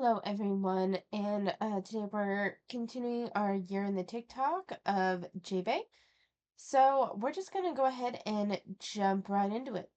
Hello, everyone, and today we're continuing our year in the TikTok of Jaebae. So we're just gonna go ahead and jump right into it.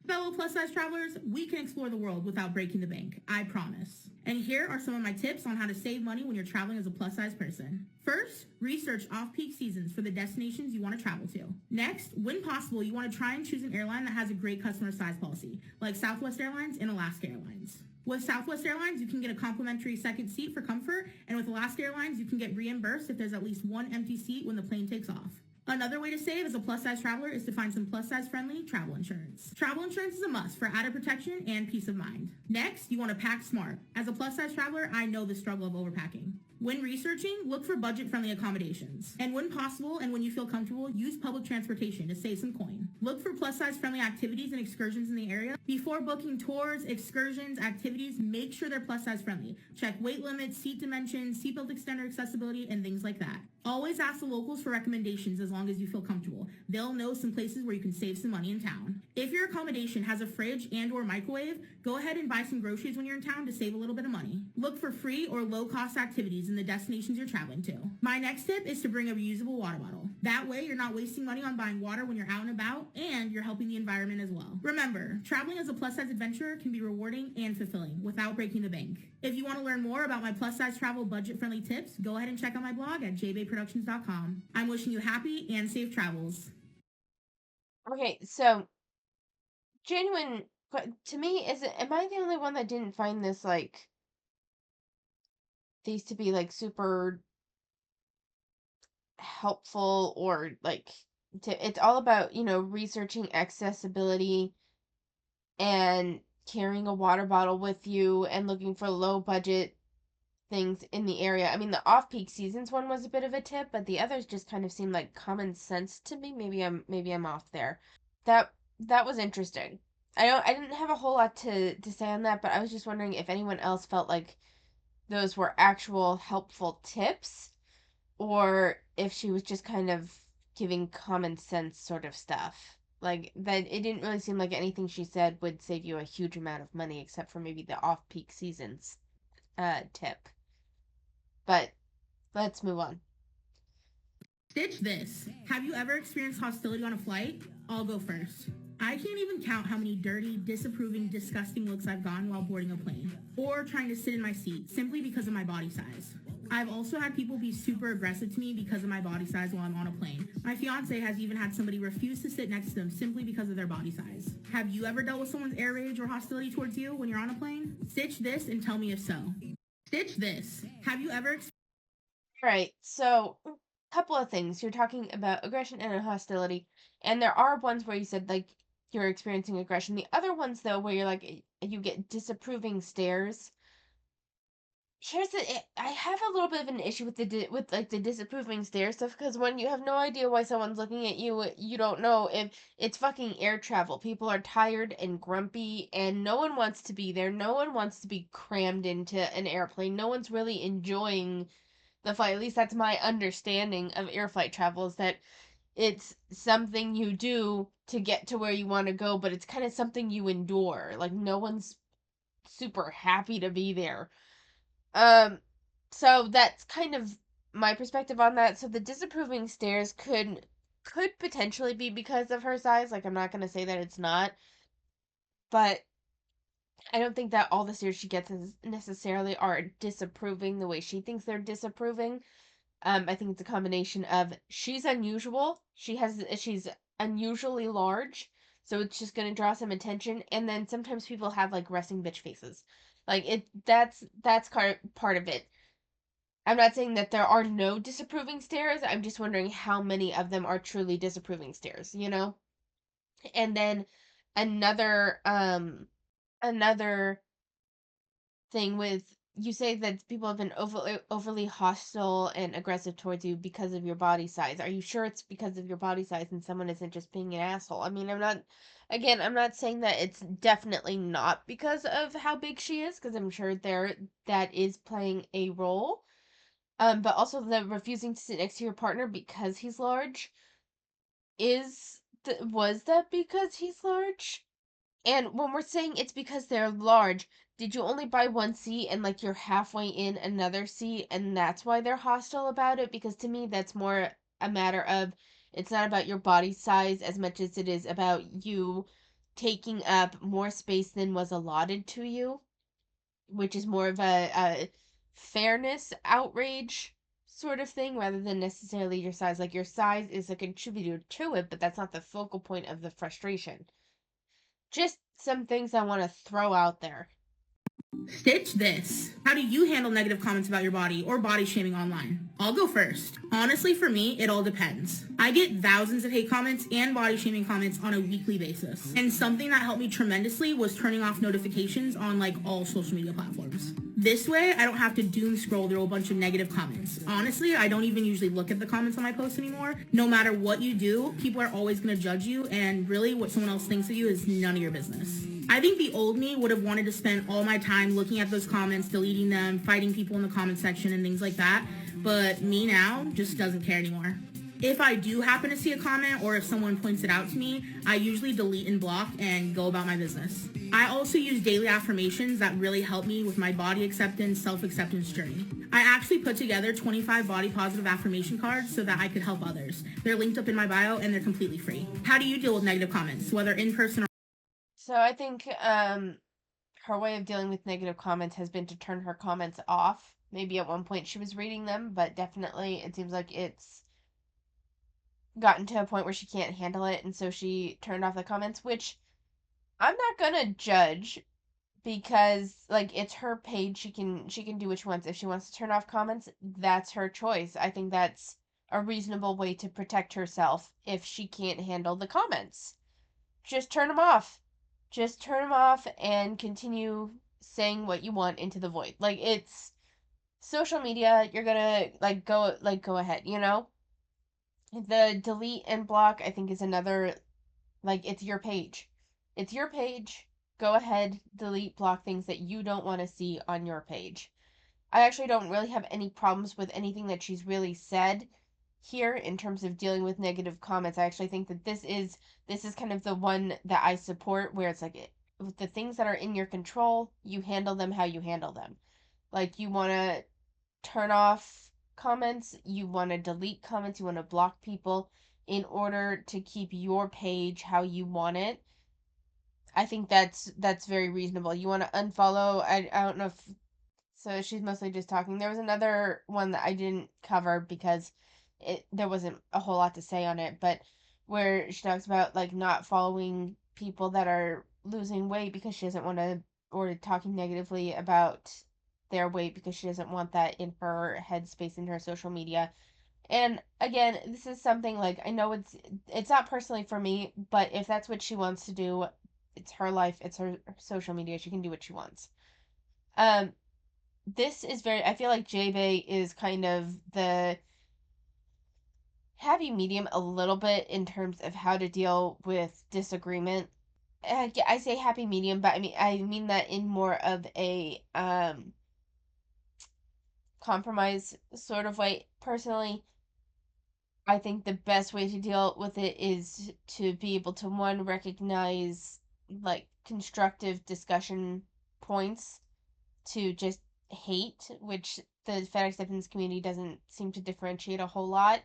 Fellow plus size travelers, we can explore the world without breaking the bank, I promise. And here are some of my tips on how to save money when you're traveling as a plus size person. First, research off peak seasons for the destinations you want to travel to. Next, when possible, you want to try and choose an airline that has a great customer size policy, like Southwest Airlines and Alaska Airlines. With Southwest Airlines, you can get a complimentary second seat for comfort, and with Alaska Airlines, you can get reimbursed if there's at least one empty seat when the plane takes off. Another way to save as a plus size traveler is to find some plus size friendly travel insurance. Travel insurance is a must for added protection and peace of mind. Next, you want to pack smart. As a plus size traveler, I know the struggle of overpacking. When researching, look for budget friendly accommodations. And when possible and when you feel comfortable, use public transportation to save some coin. Look for plus size friendly activities and excursions in the area. Before booking tours, excursions, activities, make sure they're plus size friendly. Check weight limits, seat dimensions, seatbelt extender accessibility, and things like that. Always ask the locals for recommendations as long as you feel comfortable. They'll know some places where you can save some money in town. If your accommodation has a fridge and or microwave, go ahead and buy some groceries when you're in town to save a little bit of money. Look for free or low cost activities in the destinations you're traveling to. My next tip is to bring a reusable water bottle. That way you're not wasting money on buying water when you're out and about, and you're helping the environment as well. Remember, traveling as a plus size adventurer can be rewarding and fulfilling without breaking the bank. If you want to learn more about my plus size travel budget friendly tips, go ahead and check out my blog at jaebaeproductions.com. I'm wishing you happy and safe travels. Okay, so genuine to me, am I the only one that didn't find these to be like super helpful or it's all about, researching accessibility and carrying a water bottle with you and looking for low budget things in the area. I mean, the off-peak seasons one was a bit of a tip, but the others just kind of seemed like common sense to me. Maybe I'm off there. That was interesting. I didn't have a whole lot to say on that, but I was just wondering if anyone else felt like those were actual helpful tips or if she was just kind of giving common sense sort of stuff. Like that it didn't really seem like anything she said would save you a huge amount of money except for maybe the off-peak seasons tip. But let's move on. Ditch this. Have you ever experienced hostility on a flight? I'll go first. I can't even count how many dirty, disapproving, disgusting looks I've gotten while boarding a plane or trying to sit in my seat simply because of my body size. I've also had people be super aggressive to me because of my body size while I'm on a plane. My fiance has even had somebody refuse to sit next to them simply because of their body size. Have you ever dealt with someone's air rage or hostility towards you when you're on a plane? Stitch this and tell me if so. Stitch this. Have you ever All right, so a couple of things. You're talking about aggression and hostility, and there are ones where you said like you're experiencing aggression. The other ones though, where you're like you get disapproving stares. I have a little bit of an issue with with like the disapproving stare stuff because when you have no idea why someone's looking at you, you don't know if it's fucking air travel. People are tired and grumpy, and no one wants to be there. No one wants to be crammed into an airplane. No one's really enjoying the flight. At least that's my understanding of air flight travel is that it's something you do to get to where you want to go, but it's kind of something you endure. Like no one's super happy to be there. Um, so that's kind of my perspective on that. So the disapproving stares could potentially be because of her size. Like I'm not gonna say that it's not, but I don't think that all the stares she gets is necessarily are disapproving the way she thinks they're disapproving. I think it's a combination of she's unusual, she's unusually large, so it's just gonna draw some attention, and then sometimes people have like resting bitch faces. Like that's part of it. I'm not saying that there are no disapproving stares. I'm just wondering how many of them are truly disapproving stares, you know? And then another another thing with you say that people have been overly hostile and aggressive towards you because of your body size. Are you sure it's because of your body size and someone isn't just being an asshole? I mean, I'm not saying that it's definitely not because of how big she is, because I'm sure that is playing a role. But also the refusing to sit next to your partner because he's large was that because he's large? And when we're saying it's because they're large, Did you only buy one seat and like you're halfway in another seat and that's why they're hostile about it? Because to me, that's more a matter of it's not about your body size as much as it is about you taking up more space than was allotted to you, which is more of a fairness outrage sort of thing rather than necessarily your size. Like your size is a contributor to it, but that's not the focal point of the frustration. Just some things I want to throw out there. Stitch this. How do you handle negative comments about your body or body shaming online? I'll go first. Honestly, for me, it all depends. I get thousands of hate comments and body shaming comments on a weekly basis. And something that helped me tremendously was turning off notifications on like all social media platforms. This way, I don't have to doom scroll through a bunch of negative comments. Honestly, I don't even usually look at the comments on my posts anymore. No matter what you do, people are always going to judge you, and really what someone else thinks of you is none of your business. I think the old me would have wanted to spend all my time looking at those comments, deleting them, fighting people in the comment section and things like that. But me now just doesn't care anymore. If I do happen to see a comment or if someone points it out to me, I usually delete and block and go about my business. I also use daily affirmations that really help me with my body acceptance, self-acceptance journey. I actually put together 25 body positive affirmation cards so that I could help others. They're linked up in my bio and they're completely free. How do you deal with negative comments, whether in person or So I think her way of dealing with negative comments has been to turn her comments off. Maybe at one point she was reading them, but definitely it seems like it's gotten to a point where she can't handle it, and so she turned off the comments, which I'm not gonna judge because like it's her page. She can do what she wants. If she wants to turn off comments, that's her choice. I think that's a reasonable way to protect herself if she can't handle the comments. Just turn them off. Just turn them off and continue saying what you want into the void. Like it's social media, you're gonna go ahead, you know? The delete and block I think is another like it's your page. It's your page. Go ahead, delete, block things that you don't want to see on your page. I actually don't really have any problems with anything that she's really said here in terms of dealing with negative comments. I actually think that this is kind of the one that I support where it's like with the things that are in your control, you handle them how you handle them. Like you want to turn off comments, you want to delete comments, you want to block people in order to keep your page how you want it. I think that's very reasonable. You want to unfollow. I don't know if so she's mostly just talking. There was another one that I didn't cover because there wasn't a whole lot to say on it, but where she talks about like not following people that are losing weight because she doesn't want to, or talking negatively about their weight because she doesn't want that in her headspace in her social media. And again, this is something like I know it's not personally for me, but if that's what she wants to do, it's her life, it's her social media. She can do what she wants. Um, this is very I feel like Jaebae is kind of the happy medium a little bit in terms of how to deal with disagreement. I say happy medium, but I mean that in more of a compromise sort of way. Personally, I think the best way to deal with it is to be able to one recognize like constructive discussion points to just hate, which the fan acceptance community doesn't seem to differentiate a whole lot.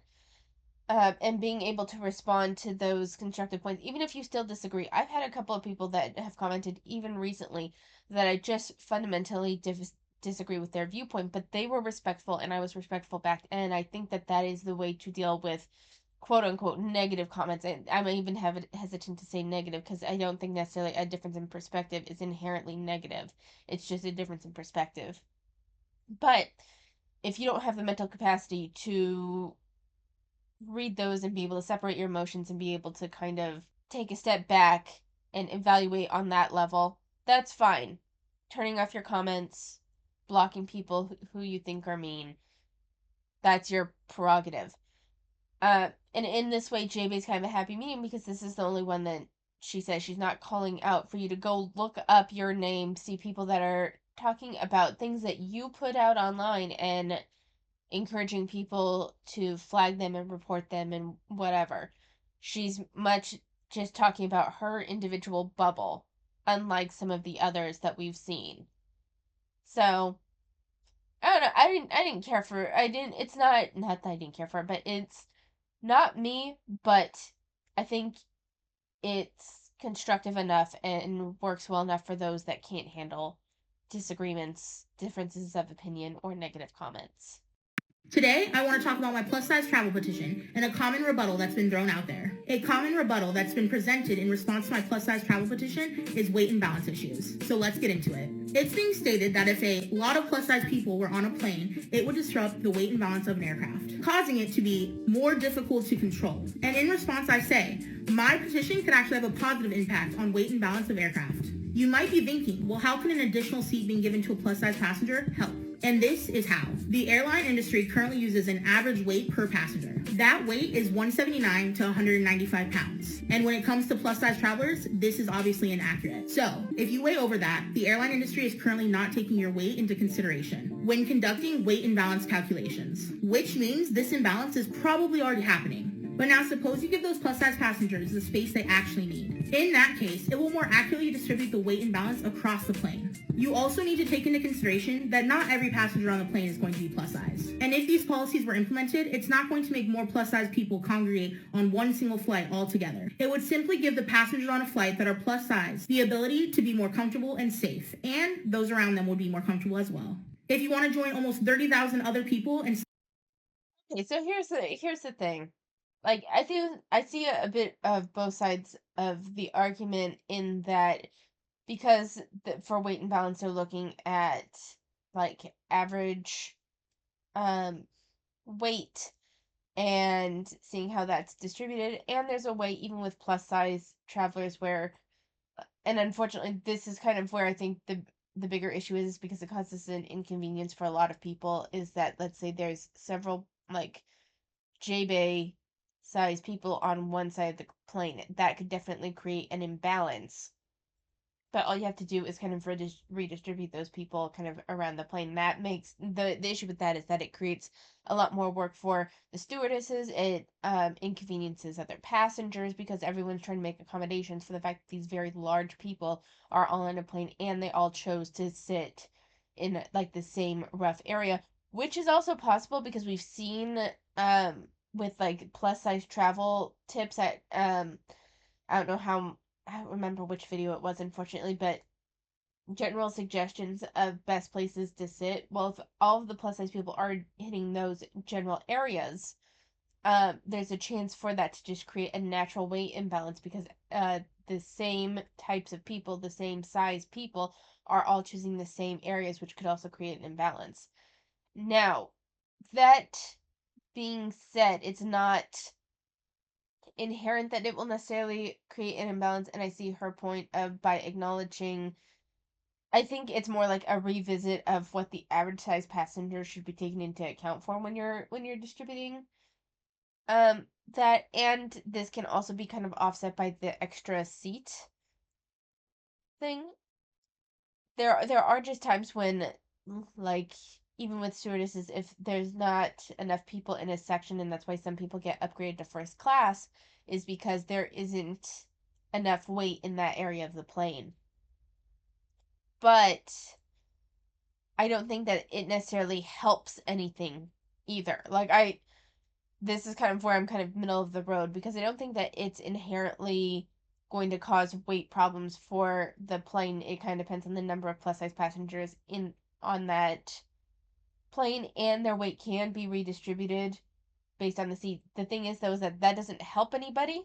And being able to respond to those constructive points, even if you still disagree. I've had a couple of people that have commented, even recently, that I just fundamentally disagree with their viewpoint, but they were respectful and I was respectful back. And I think that that is the way to deal with quote unquote negative comments. And I'm even hesitant to say negative because I don't think necessarily a difference in perspective is inherently negative. It's just a difference in perspective. But if you don't have the mental capacity to read those and be able to separate your emotions and be able to kind of take a step back and evaluate on that level, that's fine. Turning off your comments, blocking people who you think are mean, that's your prerogative. And in this way, Jaebae's kind of a happy medium because this is the only one that she says she's not calling out for you to go look up your name, see people that are talking about things that you put out online and encouraging people to flag them and report them and whatever. She's much just talking about her individual bubble, unlike some of the others that we've seen. So I don't know. I didn't care for. I didn't. It's not that I didn't care for it, but it's not me. But I think it's constructive enough and works well enough for those that can't handle disagreements, differences of opinion, or negative comments. Today, I want to talk about my plus size travel petition and a common rebuttal that's been thrown out there. A common rebuttal that's been presented in response to my plus size travel petition is weight and balance issues. So let's get into it. It's being stated that if a lot of plus size people were on a plane, it would disrupt the weight and balance of an aircraft, causing it to be more difficult to control. And in response, I say, my petition could actually have a positive impact on weight and balance of aircraft. You might be thinking, well, how can an additional seat being given to a plus size passenger help? And this is how. The airline industry currently uses an average weight per passenger. That weight is 179 to 195 pounds. And when it comes to plus size travelers, this is obviously inaccurate. So, if you weigh over that, the airline industry is currently not taking your weight into consideration when conducting weight imbalance calculations, which means this imbalance is probably already happening. But now suppose you give those plus size passengers the space they actually need. In that case, it will more accurately distribute the weight and balance across the plane. You also need to take into consideration that not every passenger on the plane is going to be plus size. And if these policies were implemented, it's not going to make more plus size people congregate on one single flight altogether. It would simply give the passengers on a flight that are plus size the ability to be more comfortable and safe, and those around them would be more comfortable as well. If you want to join almost 30,000 other people and Okay, so here's the thing. Like I see a bit of both sides of the argument in that because for weight and balance they're looking at like average um weight and seeing how that's distributed, and there's a way even with plus size travelers where, and unfortunately this is kind of where I think the bigger issue is because it causes an inconvenience for a lot of people, is that let's say there's several like Jaebae size people on one side of the plane. That could definitely create an imbalance. But all you have to do is kind of redistribute those people kind of around the plane. That makes the issue with that is that it creates a lot more work for the stewardesses. It inconveniences other passengers because everyone's trying to make accommodations for the fact that these very large people are all on a plane and they all chose to sit in like the same rough area, which is also possible because we've seen with like plus size travel tips at I don't know how I don't remember which video it was, unfortunately, but general suggestions of best places to sit. Well, if all of the plus size people are hitting those general areas, there's a chance for that to just create a natural weight imbalance because the same types of people, the same size people, are all choosing the same areas, which could also create an imbalance. Now, that being said, it's not inherent that it will necessarily create an imbalance, and I see her point of by acknowledging, I think it's more like a revisit of what the average size passenger should be taken into account for when you're distributing that, and this can also be kind of offset by the extra seat thing. There are just times when like even with stewardesses, if there's not enough people in a section, and that's why some people get upgraded to first class, is because there isn't enough weight in that area of the plane. But I don't think that it necessarily helps anything either. This is kind of where I'm kind of middle of the road because I don't think that it's inherently going to cause weight problems for the plane. It kind of depends on the number of plus size passengers in on that plane, and their weight can be redistributed based on the seat. The thing is though is that that doesn't help anybody.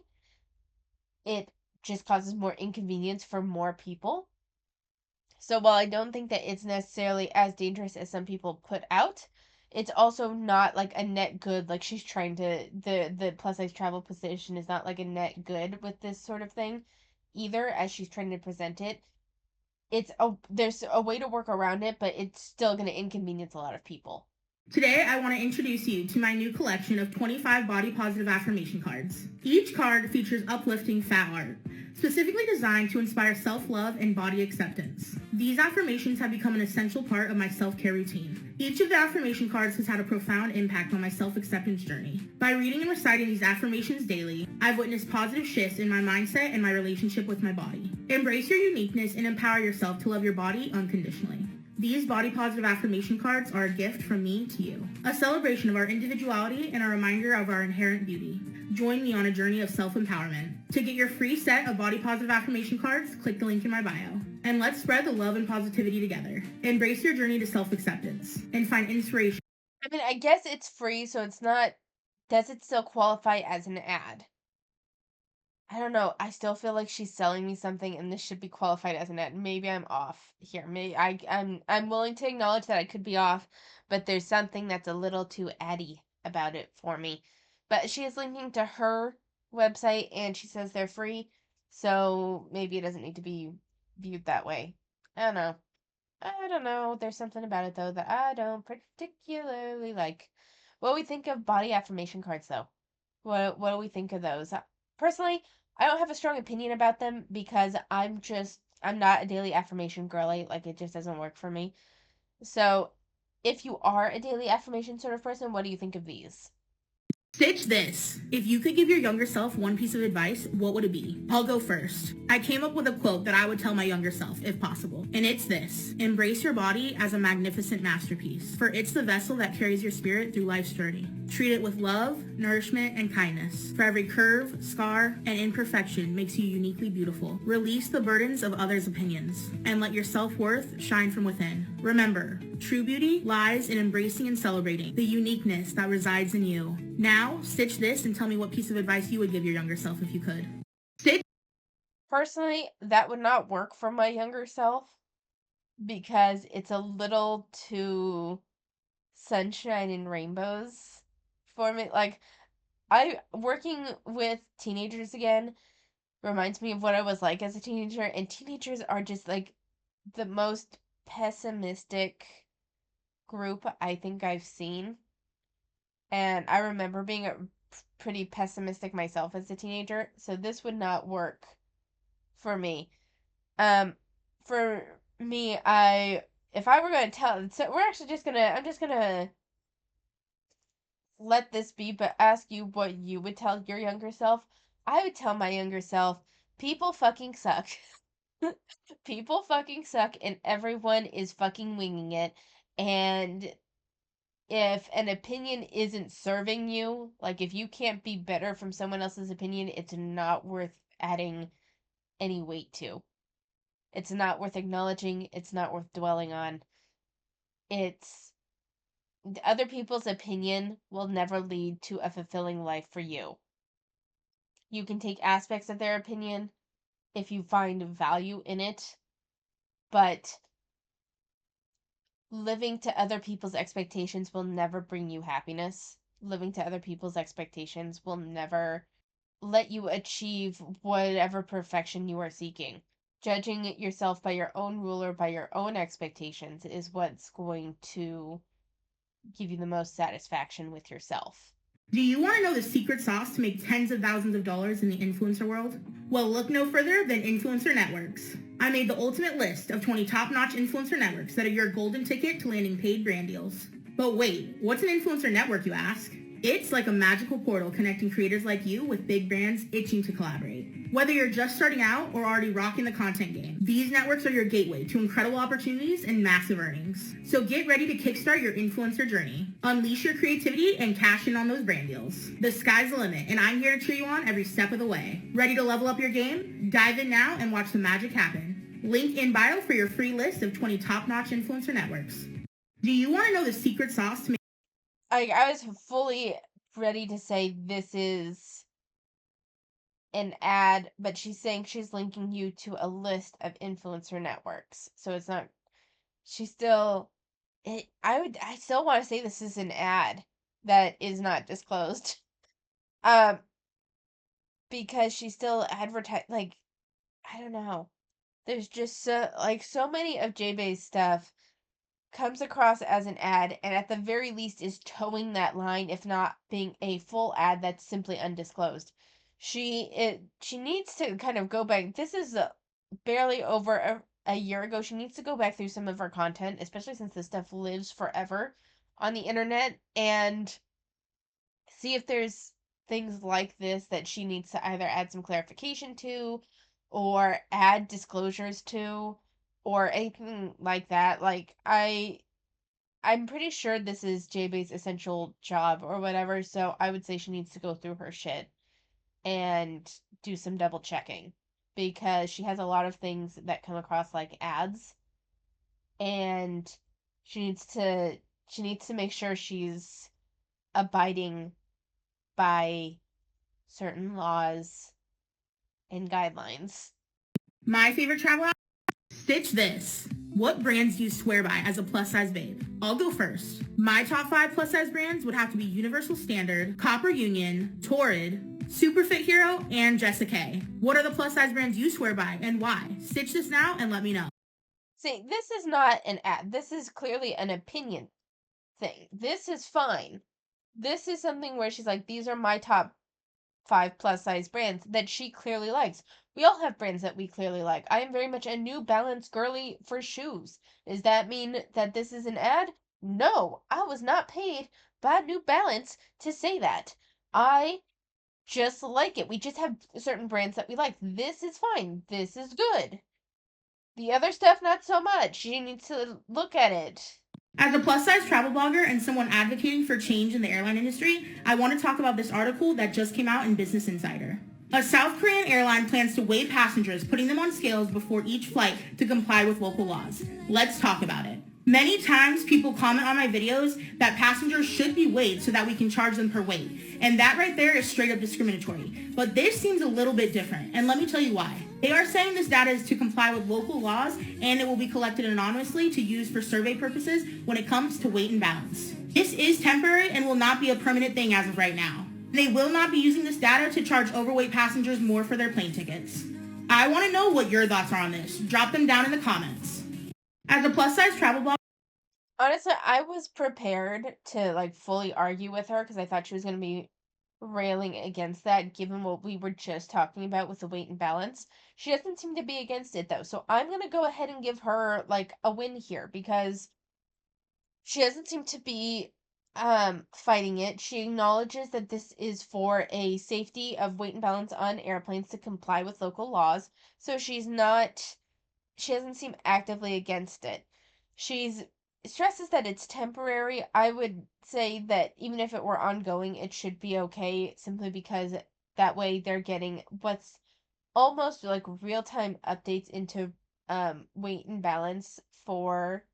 It just causes more inconvenience for more people. So while I don't think that it's necessarily as dangerous as some people put out, it's also not like a net good. Like she's trying to the plus size travel position is not like a net good with this sort of thing either, as she's trying to present it. It's a there's a way to work around it, but it's still going to inconvenience a lot of people. today, I want to introduce you to my new collection of 25 body positive affirmation cards. Each card features uplifting fat art, specifically designed to inspire self-love and body acceptance. These affirmations have become an essential part of my self-care routine. Each of the affirmation cards has had a profound impact on my self-acceptance journey. By reading and reciting these affirmations daily, I've witnessed positive shifts in my mindset and my relationship with my body. Embrace your uniqueness and empower yourself to love your body unconditionally. These body positive affirmation cards are a gift from me to you, a celebration of our individuality and a reminder of our inherent beauty. Join me on a journey of self-empowerment. To get your free set of body positive affirmation cards, click the link in my bio. And let's spread the love and positivity together. Embrace your journey to self-acceptance and find inspiration. I mean, I guess it's free, so it's not. Does it still qualify as an ad? I don't know. I still feel like she's selling me something, and this should be qualified as an ad. Maybe I'm off here. Maybe I'm willing to acknowledge that I could be off, but there's something that's a little too addy about it for me. But she is linking to her website, and she says they're free, so maybe it doesn't need to be viewed that way. I don't know. I don't know. There's something about it though that I don't particularly like. What do we think of body affirmation cards though? What do we think of those? Personally, I don't have a strong opinion about them because I'm not a daily affirmation girly. Like it just doesn't work for me. So, if you are a daily affirmation sort of person, what do you think of these? Stitch this. If you could give your younger self one piece of advice, what would it be? I'll go first. I came up with a quote that I would tell my younger self, if possible. And it's this. Embrace your body as a magnificent masterpiece, for it's the vessel that carries your spirit through life's journey. Treat it with love, nourishment, and kindness. For every curve, scar, and imperfection makes you uniquely beautiful. Release the burdens of others' opinions, and let your self-worth shine from within. Remember, true beauty lies in embracing and celebrating the uniqueness that resides in you. Now, stitch this and tell me what piece of advice you would give your younger self if you could. Stitch. Personally, that would not work for my younger self because it's a little too sunshine and rainbows for me. Like I working with teenagers again reminds me of what I was like as a teenager, and teenagers are just like the most pessimistic group I think I've seen. And I remember being pretty pessimistic myself as a teenager, so this would not work for me. Um, for me, I if I were going to tell, so we're actually just gonna, I'm just gonna let this be, but ask you what you would tell your younger self. I would tell my younger self, people fucking suck. People fucking suck and everyone is fucking winging it. And if an opinion isn't serving you, like if you can't be better from someone else's opinion, it's not worth adding any weight to. It's not worth acknowledging, it's not worth dwelling on. It's other people's opinion will never lead to a fulfilling life for you. You can take aspects of their opinion if you find value in it, but living to other people's expectations will never bring you happiness. Living to other people's expectations will never let you achieve whatever perfection you are seeking. Judging yourself by your own rule or by your own expectations is what's going to give you the most satisfaction with yourself. Do you want to know the secret sauce to make tens of thousands of dollars in the influencer world? Well, look no further than influencer networks. I made the ultimate list of 20 top-notch influencer networks that are your golden ticket to landing paid brand deals. But wait, what's an influencer network, you ask? It's like a magical portal connecting creators like you with big brands itching to collaborate. Whether you're just starting out or already rocking the content game, these networks are your gateway to incredible opportunities and massive earnings. So get ready to kickstart your influencer journey. Unleash your creativity and cash in on those brand deals. The sky's the limit, and I'm here to cheer you on every step of the way. Ready to level up your game? Dive in now and watch the magic happen. Link in bio for your free list of 20 top-notch influencer networks. Do you want to know the secret sauce to make I was fully ready to say this is an ad, but she's saying she's linking you to a list of influencer networks. So it's not she still I still want to say this is an ad that is not disclosed. Um because she still advertise like I don't know. There's just so many of Jaebae's stuff comes across as an ad and at the very least is towing that line if not being a full ad that's simply undisclosed. She needs to kind of go back. This is barely over a year ago. She needs to go back through some of her content, especially since this stuff lives forever on the internet, and see if there's things like this that she needs to either add some clarification to or add disclosures to or anything like that. I'm pretty sure this is Jaebae's essential job or whatever, so I would say she needs to go through her shit and do some double checking because she has a lot of things that come across like ads, and she needs to she needs to make sure she's abiding by certain laws and guidelines. My favorite travel app? Stitch this. What brands do you swear by as a plus size babe? I'll go first. My top 5 plus size brands would have to be Universal Standard, Copper Union, Torrid, Superfit Hero, and Jessica. What are the plus size brands you swear by and why? Stitch this now and let me know. See, this is not an ad. This is clearly an opinion thing. This is fine. This is something where she's like, these are my top 5 plus size brands that she clearly likes. We all have brands that we clearly like. I am very much a New Balance girly for shoes. Does that mean that this is an ad? No, I was not paid by New Balance to say that. I just like it. We just have certain brands that we like. This is fine. This is good. The other stuff, not so much. You need to look at it. As a plus size travel blogger and someone advocating for change in the airline industry, I want to talk about this article that just came out in Business Insider. A South Korean airline plans to weigh passengers, putting them on scales before each flight to comply with local laws. Let's talk about it. Many times people comment on my videos that passengers should be weighed so that we can charge them per weight. And that right there is straight up discriminatory. But this seems a little bit different, and let me tell you why. They are saying this data is to comply with local laws and it will be collected anonymously to use for survey purposes when it comes to weight and balance. This is temporary and will not be a permanent thing as of right now. They will not be using this data to charge overweight passengers more for their plane tickets. I want to know what your thoughts are on this. Drop them down in the comments. As a plus size travel blogger, Honestly, I was prepared to like fully argue with her because I thought she was going to be railing against that given what we were just talking about with the weight and balance. She doesn't seem to be against it though. So I'm going to go ahead and give her like a win here because she doesn't seem to be fighting it. She acknowledges that this is for a safety of weight and balance on airplanes to comply with local laws. So she doesn't seem actively against it. She's stresses that it's temporary. I would say that even if it were ongoing, it should be okay simply because that way they're getting what's almost like real-time updates into weight and balance for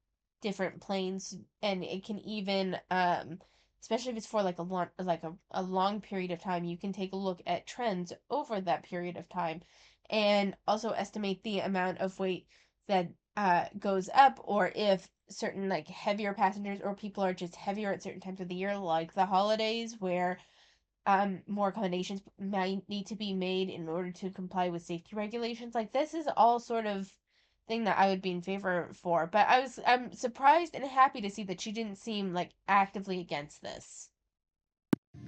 different planes, and it can even especially if it's for like a long period of time, you can take a look at trends over that period of time and also estimate the amount of weight that goes up, or if certain like heavier passengers or people are just heavier at certain times of the year like the holidays where more accommodations might need to be made in order to comply with safety regulations. Like this is all sort of thing that I would be in favor for. But I'm surprised and happy to see that she didn't seem like actively against this.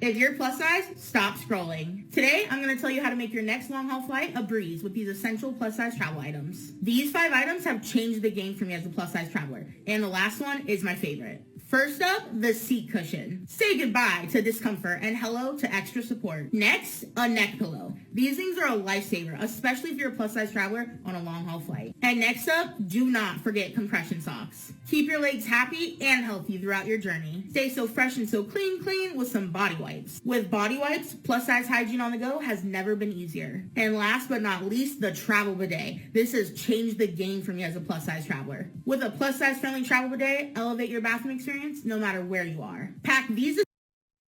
if you're plus size, stop scrolling. Today, I'm going to tell you how to make your next long haul flight a breeze with these essential plus size travel items. These 5 items have changed the game for me as a plus size traveler, and the last one is my favorite. First up, the seat cushion. Say goodbye to discomfort and hello to extra support. Next, a neck pillow. These things are a lifesaver, especially if you're a plus size traveler on a long haul flight. And next up, do not forget compression socks. Keep your legs happy and healthy throughout your journey. Stay so fresh and so clean with some body wipes. With body wipes, plus size hygiene on the go has never been easier. And last but not least, the travel bidet. This has changed the game for me as a plus size traveler. With a plus size friendly travel bidet, elevate your bathroom experience no matter where you are. Pack these.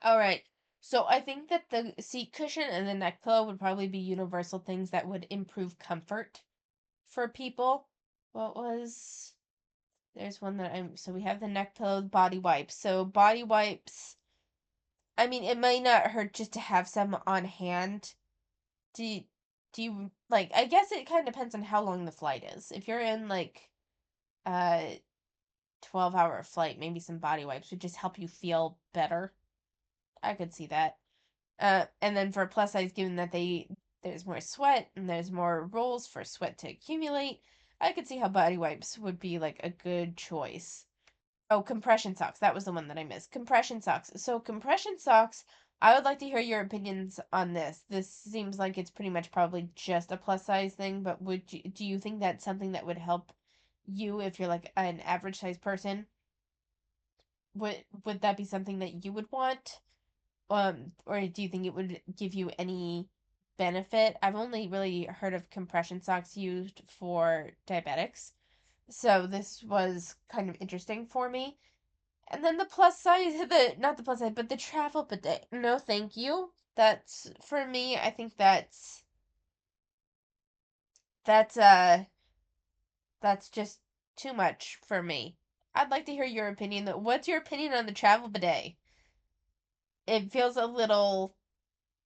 All right. So I think that the seat cushion and the neck pillow would probably be universal things that would improve comfort for people. What was There's one that I'm so we have the neck pillow, body wipes. So body wipes, I mean, it might not hurt just to have some on hand. Do you, do you like I guess it kind of depends on how long the flight is. If you're in like a 12-hour flight, maybe some body wipes would just help you feel better. I could see that. And then for plus size, given that there's more sweat and there's more rolls for sweat to accumulate, I could see how body wipes would be like a good choice. Oh, compression socks. That was the one that I missed. Compression socks. So compression socks, I would like to hear your opinions on this. This seems like it's pretty much probably just a plus size thing, but do you think that's something that would help you, if you're like an average size person, would that be something that you would want? Or do you think it would give you any benefit? I've only really heard of compression socks used for diabetics, so this was kind of interesting for me. And then the plus size, the not the plus size, but the travel bidet. No, thank you. That's for me. I think that's that's just too much for me. I'd like to hear your opinion though. What's your opinion on the travel bidet? It feels a little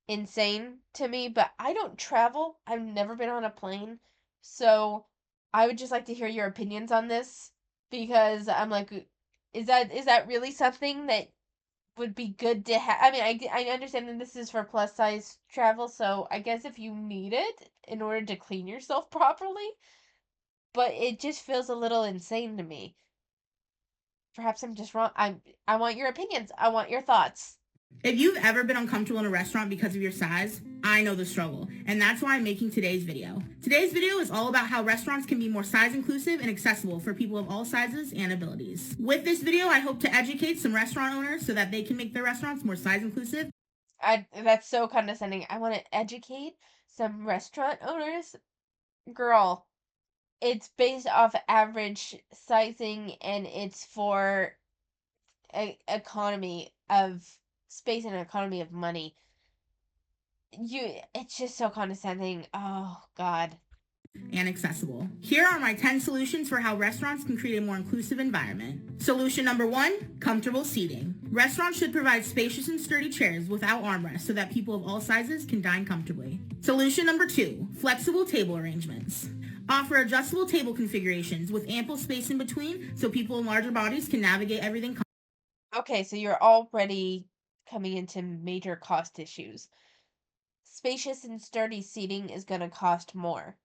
insane to me, but I don't travel. I've never been on a plane. So I would just like to hear your opinions on this because I'm like, is that really something that would be good to have? I mean, I understand that this is for plus size travel, so I guess if you need it in order to clean yourself properly, but it just feels a little insane to me. Perhaps I'm just wrong. I want your opinions. I want your thoughts. If you've ever been uncomfortable in a restaurant because of your size, I know the struggle, and that's why I'm making today's video. Today's video is all about how restaurants can be more size inclusive and accessible for people of all sizes and abilities. With this video, I hope to educate some restaurant owners so that they can make their restaurants more size inclusive. That's so condescending. I want to educate some restaurant owners. Girl, it's based off average sizing and it's for economy of space and economy of money. It's just so condescending. Oh God. And accessible. Here are my 10 solutions for how restaurants can create a more inclusive environment. Solution number 1, comfortable seating. Restaurants should provide spacious and sturdy chairs without armrests so that people of all sizes can dine comfortably. Solution number 2, flexible table arrangements. Offer adjustable table configurations with ample space in between so people in larger bodies can navigate everything. Okay, so you're already coming into major cost issues. Spacious and sturdy seating is going to cost more.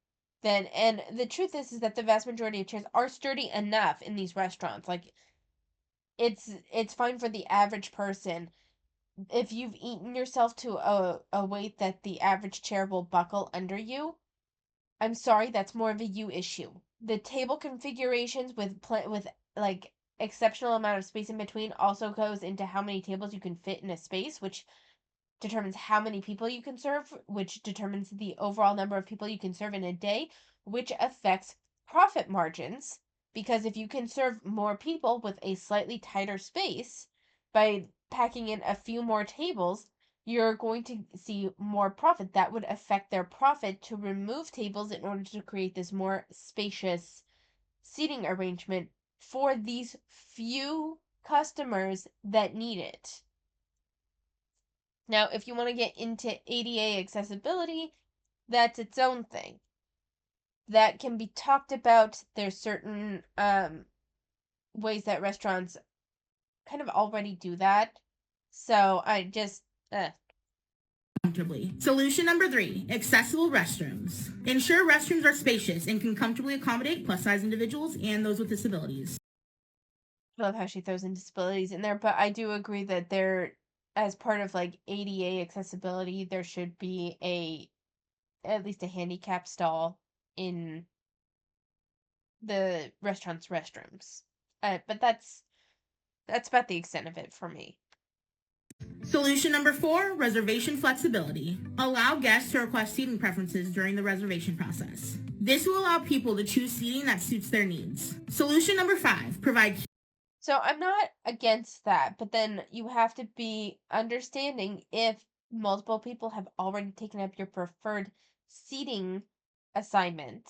And the truth is that the vast majority of chairs are sturdy enough in these restaurants. Like it's fine for the average person. If you've eaten yourself to a weight that the average chair will buckle under you, I'm sorry, that's more of a you issue. The table configurations with like exceptional amount of space in between also goes into how many tables you can fit in a space, which determines how many people you can serve, which determines the overall number of people you can serve in a day, which affects profit margins. Because if you can serve more people with a slightly tighter space by packing in a few more tables, you're going to see more profit. That would affect their profit to remove tables in order to create this more spacious seating arrangement for these few customers that need it. Now, if you want to get into ADA accessibility, that's its own thing. That can be talked about. There's certain ways that restaurants kind of already do that. So I just Comfortably. Solution number 3, accessible restrooms. Ensure restrooms are spacious and can comfortably accommodate plus size individuals and those with disabilities. love how she throws in disabilities in there, but I do agree that there, as part of like ADA accessibility, there should be a at least a handicap stall in the restaurant's restrooms. But that's about the extent of it for me. Solution number 4, reservation flexibility. Allow guests to request seating preferences during the reservation process. This will allow people to choose seating that suits their needs. Solution number 5, provide. So I'm not against that, but then you have to be understanding if multiple people have already taken up your preferred seating assignment,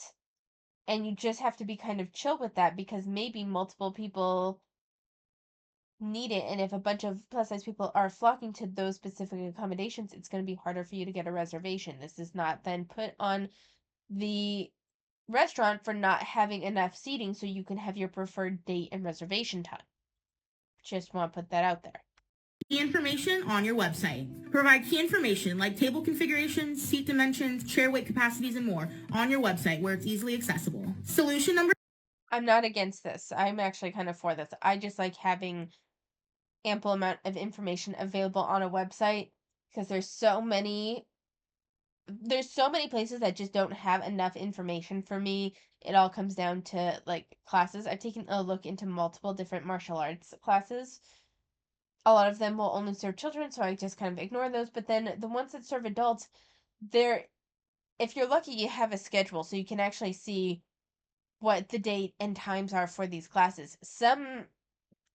and you just have to be kind of chill with that because maybe multiple people need it, and if a bunch of plus size people are flocking to those specific accommodations, it's going to be harder for you to get a reservation. This is not then put on the restaurant for not having enough seating so you can have your preferred date and reservation time. Just want to put that out there. Key information on your website. Provide key information like table configurations, seat dimensions, chair weight capacities, and more on your website where it's easily accessible. Solution number. I'm not against this. I'm actually kind of for this. I just like having ample amount of information available on a website because there's so many there's so many places that just don't have enough information for me. It all comes down to like classes. I've taken a look into multiple different martial arts classes. A lot of them will only serve children, so I just kind of ignore those. But then the ones that serve adults, they're if you're lucky, you have a schedule so you can actually see what the date and times are for these classes. Some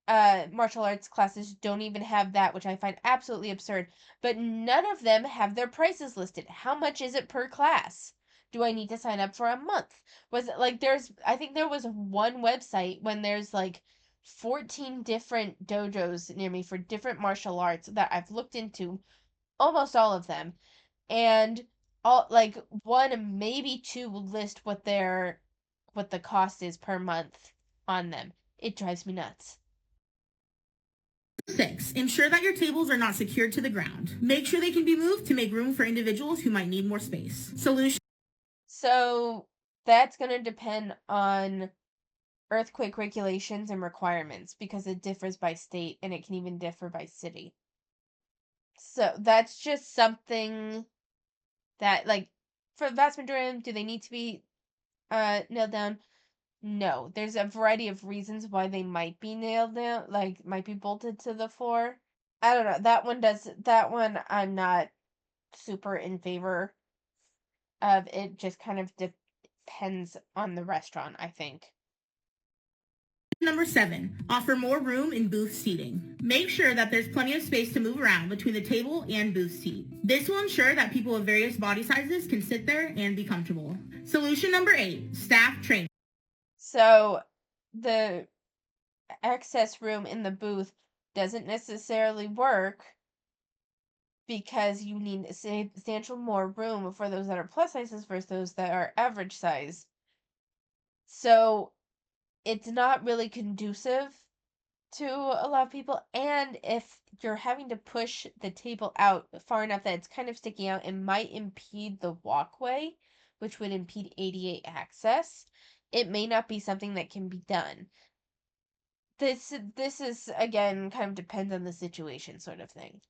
martial arts classes don't even have that, which I find absolutely absurd. But none of them have their prices listed. How much is it per class? Do I need to sign up for a month? Was it like I think there was one website when there's like 14 different dojos near me for different martial arts that I've looked into, almost all of them. And all like one, maybe two list what the cost is per month on them. It drives me nuts. 6. Ensure that your tables are not secured to the ground. Make sure they can be moved to make room for individuals who might need more space. Solution So that's going to depend on earthquake regulations and requirements because it differs by state and it can even differ by city. So that's just something that, like, for the vast majority of them, do they need to be nailed down? No. There's a variety of reasons why they might be nailed down, like, might be bolted to the floor. I don't know. That one I'm not super in favor of. It just kind of depends on the restaurant, I think. number 7. Offer more room in booth seating. Make sure that there's plenty of space to move around between the table and booth seat. This will ensure that people of various body sizes can sit there and be comfortable. Solution number 8. Staff training. So the excess room in the booth doesn't necessarily work because you need substantial more room for those that are plus sizes versus those that are average size. So it's not really conducive to a lot of people. And if you're having to push the table out far enough that it's kind of sticking out, it might impede the walkway, which would impede ADA access. It may not be something that can be done. This is again kind of depends on the situation sort of thing.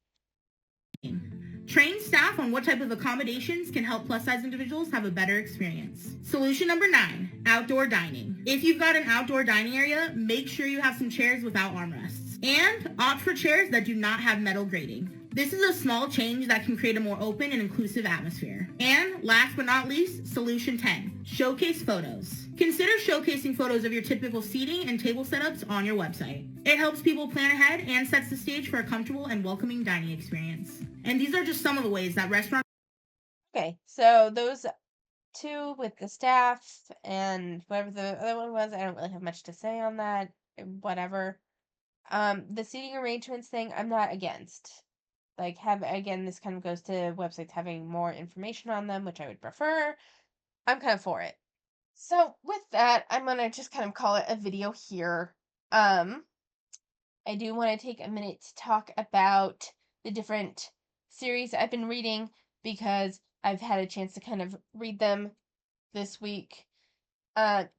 Train staff on what type of accommodations can help plus size individuals have a better experience. Solution number 9, outdoor dining. If you've got an outdoor dining area, make sure you have some chairs without armrests. And opt for chairs that do not have metal grating. This is a small change that can create a more open and inclusive atmosphere. And last but not least, solution 10, showcase photos. Consider showcasing photos of your typical seating and table setups on your website. It helps people plan ahead and sets the stage for a comfortable and welcoming dining experience. And these are just some of the ways that restaurants Okay, so those two with the staff and whatever the other one was, I don't really have much to say on that. Whatever. The seating arrangements thing, I'm not against. Like, have again, this kind of goes to websites having more information on them, which I would prefer. I'm kind of for it. So with that, I'm gonna just kind of call it a video here. Um, I do want to take a minute to talk about the different series I've been reading because I've had a chance to kind of read them this week.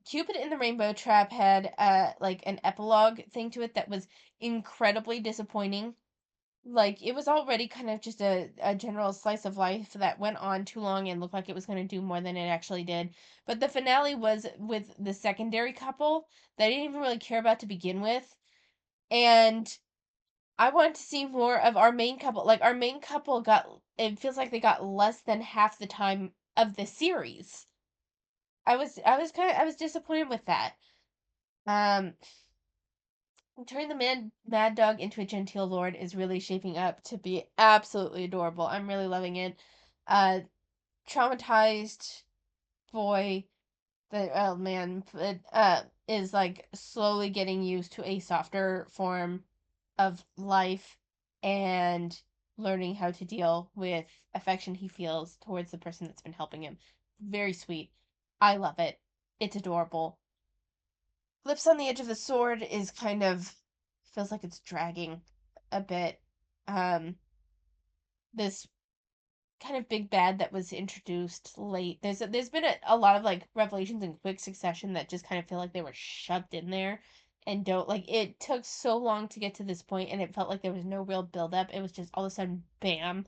Cupid in the Rainbow Trap had like an epilogue thing to it that was incredibly disappointing. Like it was already kind of just a general slice of life that went on too long and looked like it was going to do more than it actually did. But the finale was with the secondary couple that I didn't even really care about to begin with. And I wanted to see more of our main couple. Like our main couple got it feels like they got less than half the time of the series. I was disappointed with that. Um Turning the mad dog into a genteel lord is really shaping up to be absolutely adorable. I'm really loving it. Uh Traumatized boy that oh man, is like slowly getting used to a softer form of life and learning how to deal with affection he feels towards the person that's been helping him. Very sweet. I love it. It's adorable. Lips on the Edge of the Sword is kind of feels like it's dragging a bit. Um this kind of big bad that was introduced late. There's been a lot of like revelations in quick succession that just kind of feel like they were shoved in there and don't like it took so long to get to this point and it felt like there was no real build up. It was just all of a sudden bam,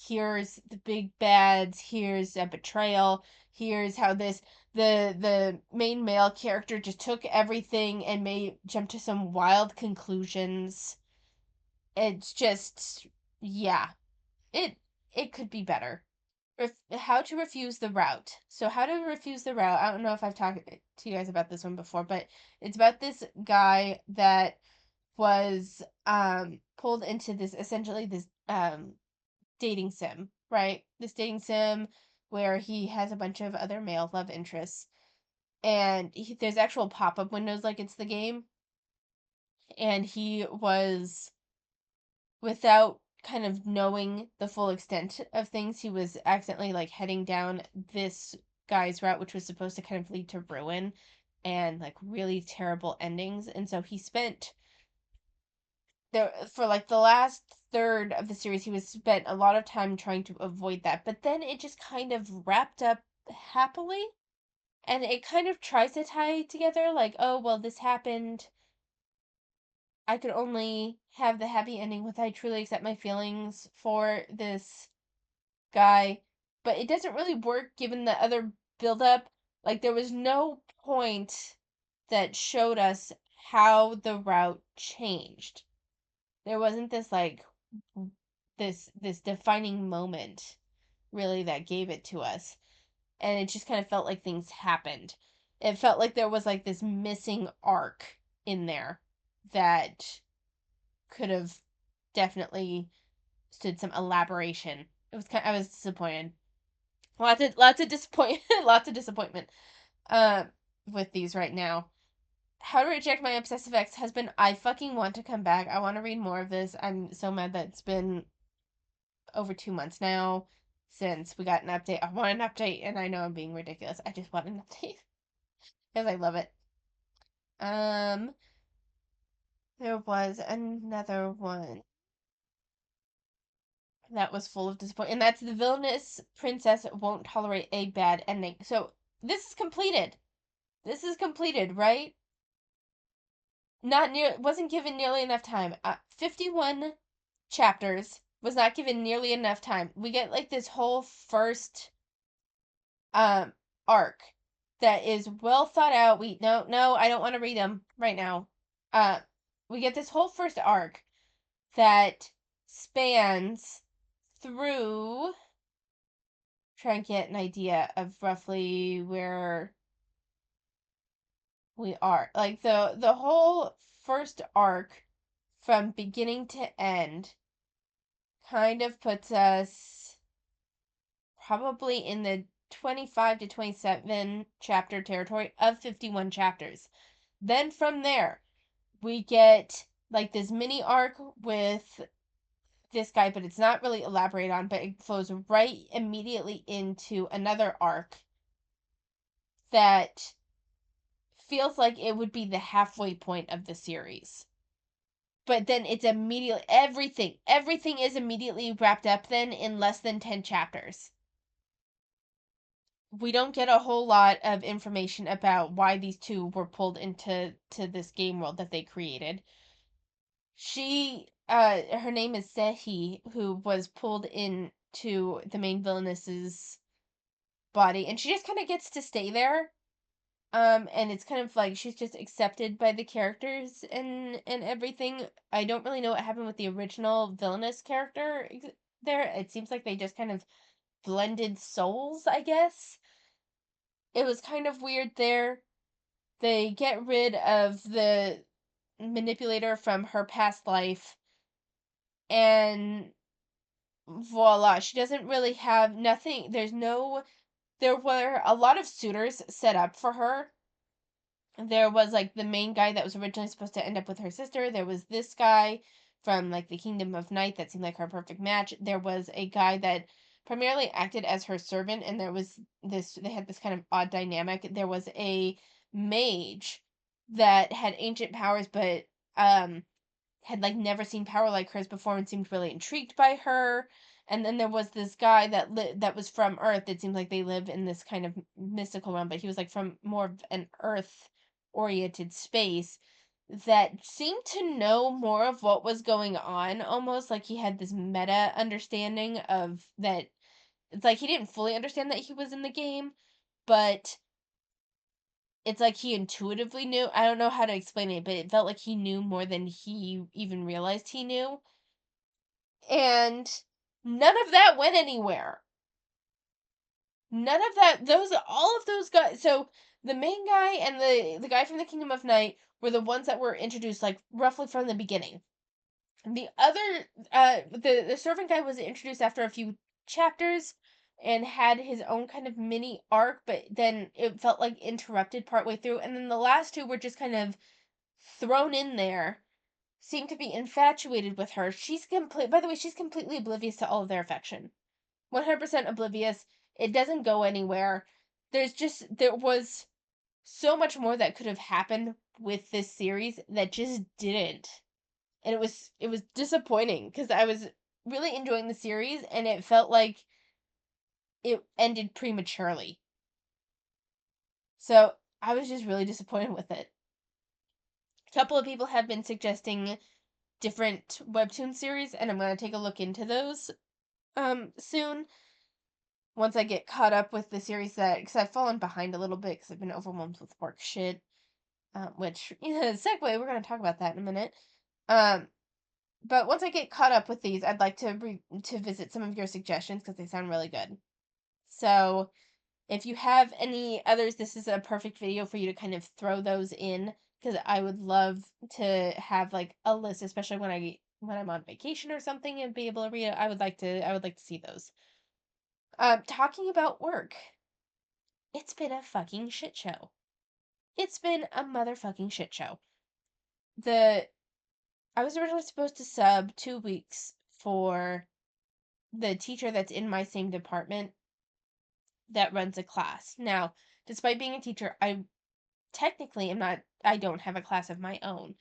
here's the big bads, here's a betrayal, here's how this the main male character just took everything and made jump to some wild conclusions. It's just, yeah, it it could be better. How to refuse the route. So how to refuse the route. I don't know if I've talked to you guys about this one before, but it's about this guy that was pulled into this, essentially this dating sim, right? This dating sim where he has a bunch of other male love interests, and there's actual pop-up windows like it's the game, and he was, without kind of knowing the full extent of things, he was accidentally like heading down this guy's route, which was supposed to kind of lead to ruin and like really terrible endings. And so he spent there for like the last third of the series, he was spent a lot of time trying to avoid that. But then it just kind of wrapped up happily. And it kind of tries to tie together, like, oh, well, this happened. I could only have the happy ending with I truly accept my feelings for this guy, but it doesn't really work given the other build-up. Like, there was no point that showed us how the route changed. There wasn't this like this defining moment really that gave it to us. And it just kind of felt like things happened. It felt like there was like this missing arc in there that could have definitely stood some elaboration. I was disappointed. Lots of disappointment lots of disappointment uh with these right now. How to Reject My Obsessive Ex-Husband. I fucking want to come back. I want to read more of this. I'm so mad that it's been over 2 months now since we got an update. I want an update, and I know I'm being ridiculous. I just want an update because I love it. Um, there was another one that was full of disappointment, and that's The Villainous Princess Won't Tolerate a Bad Ending. So this is completed. This is completed, right? Not near, wasn't given nearly enough time. 51 chapters was not given nearly enough time. We get like this whole first um arc that is well thought out. No, I don't want to read them right now. Uh we get this whole first arc that spans through, try and get an idea of roughly where we are. Like the whole first arc from beginning to end kind of puts us probably in the 25 to 27 chapter territory of 51 chapters. Then from there, we get like this mini arc with this guy, but it's not really elaborated on, but it flows right immediately into another arc that feels like it would be the halfway point of the series. But then it's immediately everything is immediately wrapped up then in less than 10 chapters. We don't get a whole lot of information about why these two were pulled into this game world that they created. Her name is Sehi, who was pulled into the main villainess's body, and she just kind of gets to stay there. And it's kind of like she's just accepted by the characters and everything. I don't really know what happened with the original villainous character there. It seems like they just kind of blended souls, I guess. It was kind of weird there. They get rid of the manipulator from her past life, and voila, she doesn't really have nothing. There were a lot of suitors set up for her. There was like the main guy that was originally supposed to end up with her sister. There was this guy from like the Kingdom of Night that seemed like her perfect match. There was a guy that primarily acted as her servant, and there was this, they had this kind of odd dynamic. There was a mage that had ancient powers, but had like never seen power like hers before and seemed really intrigued by her. And then there was this guy that was from Earth. It seemed like they live in this kind of mystical realm, but he was like from more of an Earth oriented space that seemed to know more of what was going on, almost like he had this meta understanding of that. It's like he didn't fully understand that he was in the game, but it's like he intuitively knew. I don't know how to explain it, but it felt like he knew more than he even realized he knew. And none of that went anywhere. None of that, those, all of those guys. So the main guy and the guy from the Kingdom of Night were the ones that were introduced like roughly from the beginning. The other, the servant guy was introduced after a few chapters and had his own kind of mini arc, but then it felt like interrupted partway through. And then the last two were just kind of thrown in there. Seemed to be infatuated with her. She's complete. By the way, she's completely oblivious to all of their affection. 100% oblivious. It doesn't go anywhere. There was so much more that could have happened with this series that just didn't. And it was disappointing because I was really enjoying the series and it felt like it ended prematurely. So, I was just really disappointed with it. A couple of people have been suggesting different webtoon series and I'm going to take a look into those soon once I get caught up with the series that cuz I've fallen behind a little bit cuz I've been overwhelmed with work shit. Which segue, we're going to talk about that in a minute. Um But once I get caught up with these, I'd like to visit some of your suggestions because they sound really good. So, if you have any others, this is a perfect video for you to kind of throw those in because I would love to have like a list, especially when I'm on vacation or something and be able to read it. I would like to see those. Talking about work, it's been a fucking shit show. It's been a motherfucking shit show. The I was originally supposed to sub 2 weeks for the teacher that's in my same department that runs a class. Now, despite being a teacher, I technically am not, I don't have a class of my own.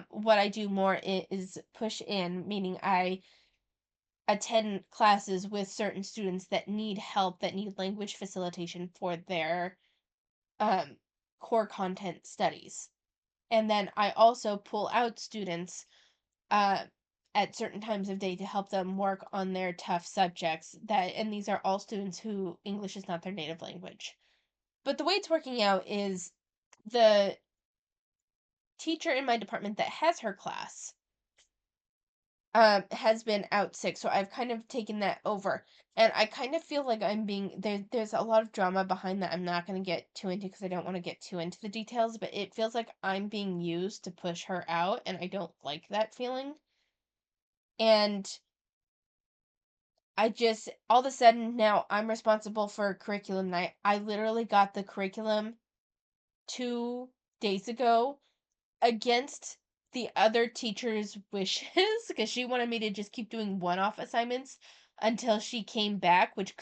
What I do more is push in, meaning I attend classes with certain students that need help, that need language facilitation for their um, core content studies. And then I also pull out students uh, at certain times of day to help them work on their tough subjects and these are all students who English is not their native language. But the way it's working out is the teacher in my department that has her class has been out sick, so I've kind of taken that over. And I kind of feel like I'm being there's a lot of drama behind that I'm not going to get too into because I don't want to get too into the details, but it feels like I'm being used to push her out and I don't like that feeling. And I just all of a sudden now I'm responsible for curriculum night. I literally got the curriculum 2 days ago against the other teacher's wishes because she wanted me to just keep doing one-off assignments until she came back, which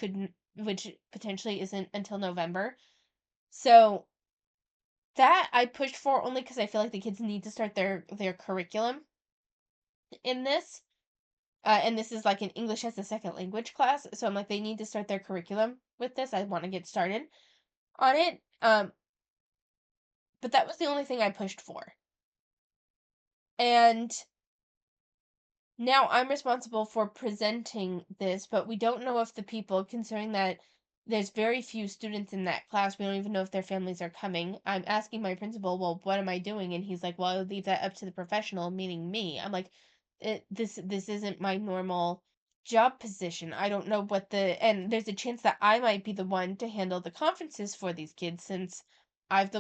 potentially isn't until November. So that I pushed for only because I feel like the kids need to start their curriculum in this. And this is like an English as a second language class, so I'm like they need to start their curriculum with this. I want to get started on it. But that was the only thing I pushed for. And now I'm responsible for presenting this, but we don't know if the people, considering that there's very few students in that class, we don't even know if their families are coming. I'm asking my principal, well, what am I doing? And he's like, well, I would leave that up to the professional, meaning me. I'm like, this isn't my normal job position. I don't know and there's a chance that I might be the one to handle the conferences for these kids since I've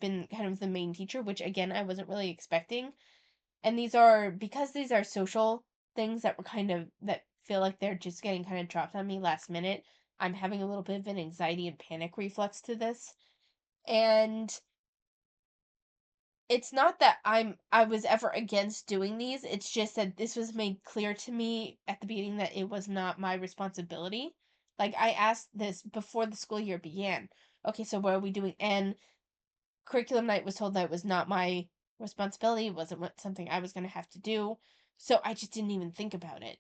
been kind of the main teacher, which again I wasn't really expecting. And because these are social things that were kind of that feel like they're just getting kind of dropped on me last minute. I'm having a little bit of an anxiety and panic reflex to this. And it's not that I was ever against doing these. It's just that this was made clear to me at the beginning that it was not my responsibility. Like I asked this before the school year began. Okay, so what are we doing? And curriculum night was told that it was not my responsibility, it wasn't something I was going to have to do. So I just didn't even think about it.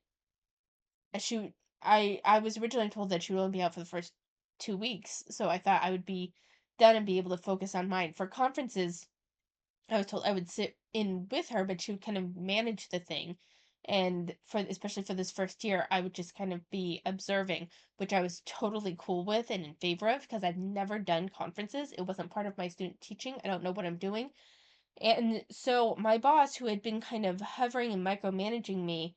She I was originally told that she would only be out for the first 2 weeks, so I thought I would be done and be able to focus on mine. For conferences, I was told I would sit in with her, but she would kind of manage the thing. And for especially for this first year, I would just kind of be observing, which I was totally cool with and in favor of because I've never done conferences. It wasn't part of my student teaching. I don't know what I'm doing. And so my boss, who had been kind of hovering and micromanaging me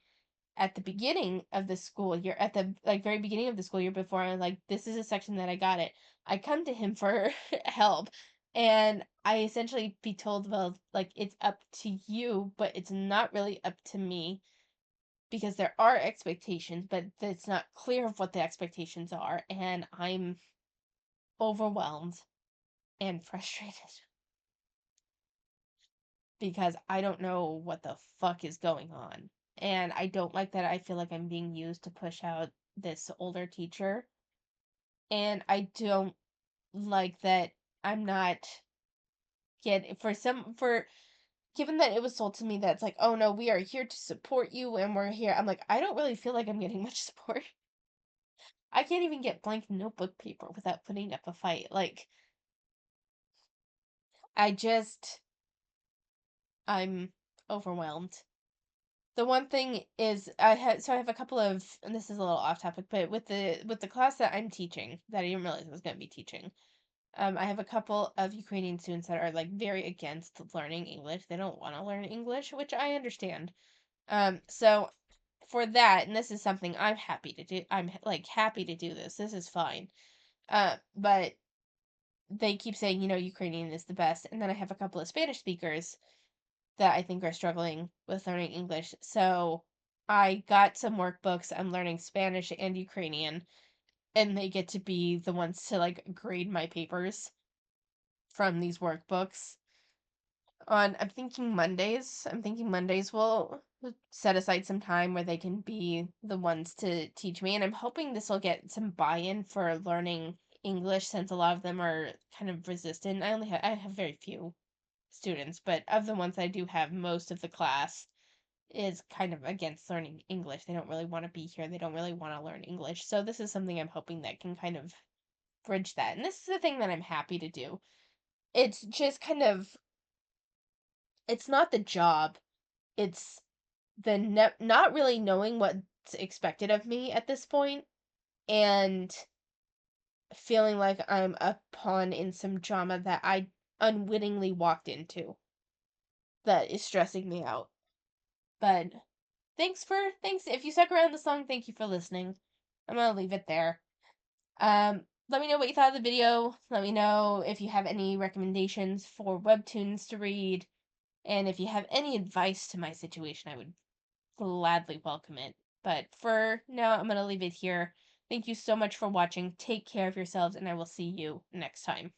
at the beginning of the school year, at the like very beginning of the school year before I'm like, this is a section that I got it. I come to him for help and I essentially be told, well, like it's up to you, but it's not really up to me because there are expectations, but it's not clear of what the expectations are, and I'm overwhelmed and frustrated because I don't know what the fuck is going on. And I don't like that I feel like I'm being used to push out this older teacher. And I don't like that I'm not for given that it was told to me that it's like, oh no, we are here to support you and we're here. I'm like, I don't really feel like I'm getting much support. I can't even get blank notebook paper without putting up a fight. Like, I just, I'm overwhelmed. The one thing is I have a couple of, and this is a little off topic, but with the class that I'm teaching that I didn't realize I was going to be teaching, I have a couple of Ukrainian students that are like very against learning English. They don't want to learn English, which I understand. So for that, and this is something I'm happy to do. I'm like happy to do this. This is fine. But they keep saying, Ukrainian is the best, and then I have a couple of Spanish speakers that I think are struggling with learning English. So I got some workbooks. I'm learning Spanish and Ukrainian, and they get to be the ones to like grade my papers from these workbooks. I'm thinking Mondays will set aside some time where they can be the ones to teach me, and I'm hoping this will get some buy-in for learning English since a lot of them are kind of resistant. I have very few students, but of the ones I do have, most of the class is kind of against learning English. They don't really want to be here. They don't really want to learn English. So this is something I'm hoping that can kind of bridge that. And this is the thing that I'm happy to do. It's just kind of it's not the job. It's the not really knowing what's expected of me at this point and feeling like I'm a pawn in some drama that I unwittingly walked into that is stressing me out. But thanks if you stuck around the song, thank you for listening. I'm gonna leave it there. Let me know what you thought of the video. Let me know if you have any recommendations for webtoons to read. And if you have any advice to my situation, I would gladly welcome it. But for now, I'm gonna leave it here. Thank you so much for watching. Take care of yourselves, and I will see you next time.